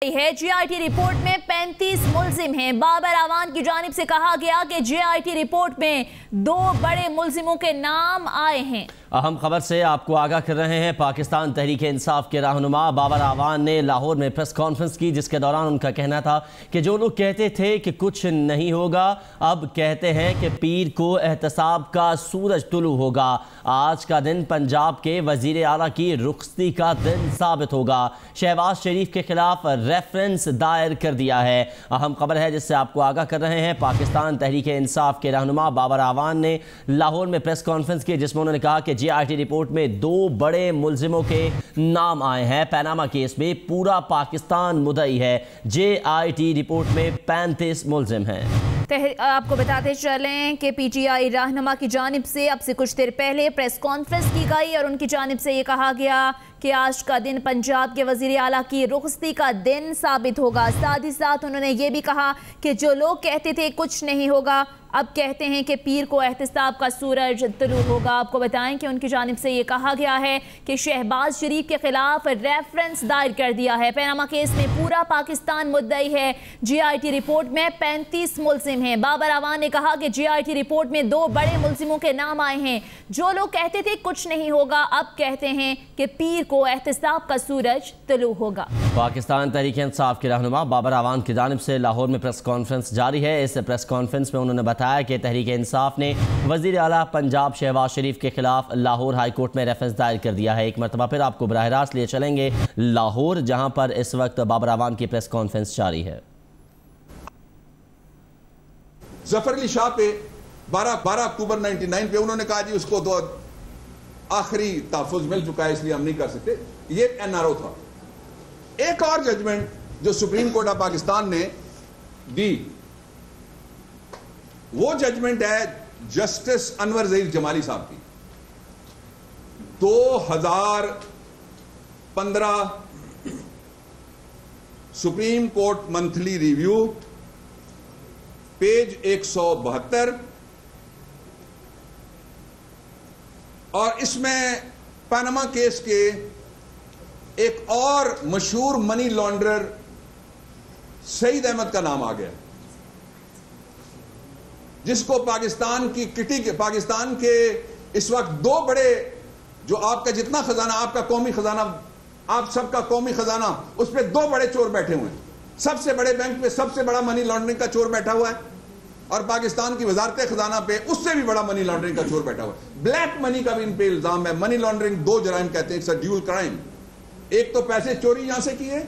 ہے جے I T report میں 35 ملزم ہیں۔ بابر اعوان کی جانب سے کہا گیا کہ جے آئی ٹی رپورٹ میں 2 بڑے ملزموں کے نام آئے ہیں۔ اہم خبر سے آپ کو آگاہ کر رہے ہیں۔ پاکستان تحریک انصاف کے رہنما بابر اعوان نے لاہور میں پریس کانفرنس کی، جس کے دوران ان کا کہنا تھا کہ جو لوگ کہتے تھے کہ کچھ نہیں ہوگا، اب کہتے ہیں کہ پیر کو احتساب کا سورج طلوع ہوگا۔ آج کا دن پنجاب کے وزیر اعلیٰ کی رخصتی کا دن ثابت ہوگا۔ شہباز شریف کے خلاف ریفرنس دائر کر دیا ہے۔ اہم خبر ہے جس سے آپ کو آگاہ کر رہے ہیں۔ پاکستان تحریک انصاف کے رہنما بابر اعوان نے لاہور میں پریس کانفرنس کی، جس میں انہوں نے کہا کہ جے آئی ٹی رپورٹ میں 2 بڑے ملزموں کے نام آئے ہیں۔ پیناما کیس میں پورا پاکستان مدعی ہے۔ جے آئی ٹی رپورٹ میں 35 ملزم ہیں۔ آپ کو بتاتے چلیں کہ پی ٹی آئی رہنما کی جانب سے اب سے کچھ دیر پہلے پریس کانفرنس کی گئی اور ان کی جانب سے یہ کہا گیا کہ آج کا دن پنجاب کے وزیر اعلیٰ کی رخصتی کا دن ثابت ہوگا۔ ساتھ ہی ساتھ انہوں نے یہ بھی کہا کہ جو لوگ کہتے تھے کچھ نہیں ہوگا، اب کہتے ہیں کہ پیر کو احتساب کا سورج طلوع ہوگا۔ آپ کو بتائیں کہ ان کی جانب سے یہ کہا گیا ہے کہ شہباز شریف کے خلاف ریفرنس دائر کر دیا ہے۔ پیناما کیس میں پورا پاکستان مدعی ہے۔ جے آئی ٹی رپورٹ میں 35 ملزم ہیں۔ بابر اعوان نے کہا کہ جے آئی ٹی رپورٹ میں 2 بڑے ملزموں کے نام آئے ہیں۔ جو لوگ کہتے تھے کچھ نہیں ہوگا، اب کہتے ہیں کہ پیر کو احتساب کا سورج طلوع ہوگا۔ پاکستان تحریک انصاف کے رہنما بابر اعوان کی جانب سے لاہور میں پریس کانفرنس جاری ہے۔ اس پریس کانفرنس میں انہوں نے بتایا کہ تحریک انصاف نے وزیر اعلیٰ پنجاب شہباز شریف کے خلاف لاہور ہائی کورٹ میں ریفرنس دائر کر دیا ہے۔ ایک مرتبہ پھر آپ کو براہ راست لیے چلیں گے لاہور، جہاں پر اس وقت بابر اعوان کی پریس کانفرنس جاری ہے۔ ظفر علی شاہ پہ 12 اکتوبر 99 پہ انہوں نے کہا جی اس کو تو آخری تحفظ مل چکا ہے، اس لیے ہم نہیں کر سکتے۔ یہ این آر او تھا۔ ایک اور ججمنٹ جو سپریم کورٹ آف پاکستان نے دی، وہ ججمنٹ ہے جسٹس انور ظہیر جمالی صاحب کی، 2015 supreme court monthly review, page 172، اور اس میں پاناما کیس کے ایک اور مشہور منی لانڈرر سعید احمد کا نام آ گیا، جس کو پاکستان کے اس وقت 2 بڑے، جو آپ کا جتنا خزانہ، آپ کا قومی خزانہ، آپ سب کا قومی خزانہ، اس پہ 2 بڑے چور بیٹھے ہوئے ہیں۔ سب سے بڑے بینک پہ سب سے بڑا منی لانڈرنگ کا چور بیٹھا ہوا ہے، اور پاکستان کی وزارت خزانہ پہ اس سے بھی بڑا منی لانڈرنگ کا چور بیٹھا ہوا ہے۔ بلیک منی کا بھی ان پہ الزام ہے۔ منی لانڈرنگ 2 جرائم کہتے ہیں، اٹس اے ڈیول کرائم۔ ایک تو پیسے چوری یہاں سے کیے،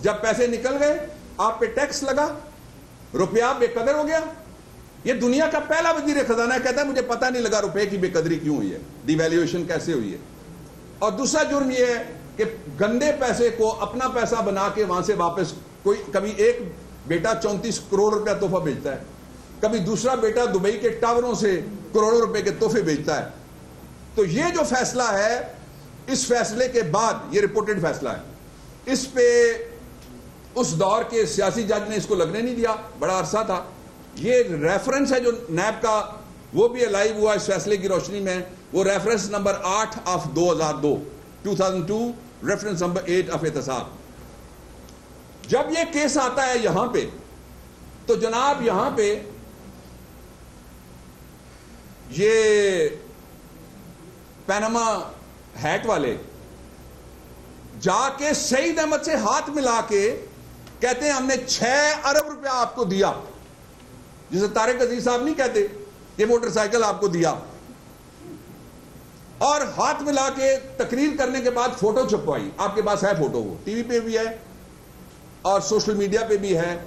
جب پیسے نکل گئے آپ پہ ٹیکس لگا، روپیہ بے قدر ہو گیا۔ یہ دنیا کا پہلا وزیر خزانہ کہتا ہے مجھے پتہ نہیں لگا روپے کی بے قدری کیوں ہوئی ہے، ڈی ویلیویشن کیسے ہوئی ہے۔ اور دوسرا جرم یہ ہے کہ گندے پیسے کو اپنا پیسہ بنا کے وہاں سے واپس، کبھی ایک بیٹا 34 کروڑ روپیہ تحفہ بھیجتا ہے، کبھی دوسرا بیٹا دبئی کے ٹاوروں سے کروڑوں روپے کے تحفے بھیجتا ہے۔ تو یہ جو فیصلہ ہے، اس فیصلے کے بعد، یہ رپورٹڈ فیصلہ ہے، اس پہ اس دور کے سیاسی جج نے اس کو لگنے نہیں دیا، بڑا عرصہ تھا۔ یہ ریفرنس ہے جو نیب کا، وہ بھی الائیو ہوا اس فیصلے کی روشنی میں، وہ reference number 8 of 2002 reference number 8 of احتساب۔ جب یہ کیس آتا ہے یہاں پہ، تو جناب یہاں پہ یہ پیناما ہیٹ والے جا کے سعید احمد سے ہاتھ ملا کے کہتے ہیں ہم نے 6 ارب روپیہ آپ کو دیا، جسے طارق عزیز صاحب نہیں کہتے، یہ موٹر سائیکل آپ کو دیا، اور ہاتھ ملا کے تقریر کرنے کے بعد فوٹو چھپوائی۔ آپ کے پاس ہے فوٹو، وہ ٹی وی پہ بھی ہے اور سوشل میڈیا پہ بھی ہے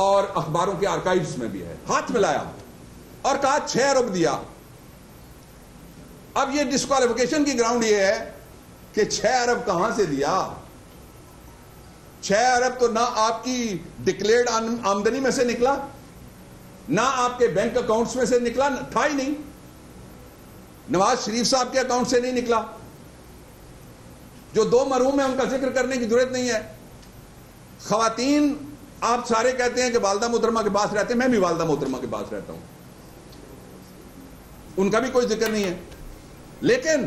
اور اخباروں کے آرکائیوز میں بھی ہے۔ ہاتھ ملایا اور کہا 6 ارب دیا۔ اب یہ ڈسکوالیفیکیشن کی گراؤنڈ یہ ہے کہ 6 ارب کہاں سے دیا؟ 6 ارب تو نہ آپ کی ڈکلیئرڈ آمدنی میں سے نکلا، نہ آپ کے بینک اکاؤنٹس میں سے نکلا، تھا ہی نہیں، نواز شریف صاحب کے اکاؤنٹ سے نہیں نکلا۔ جو 2 مرحوم ہیں ان کا ذکر کرنے کی ضرورت نہیں ہے۔ خواتین، آپ سارے کہتے ہیں کہ والدہ محترمہ کے پاس رہتے ہیں، میں بھی والدہ محترمہ کے پاس رہتا ہوں، ان کا بھی کوئی ذکر نہیں ہے۔ لیکن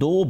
2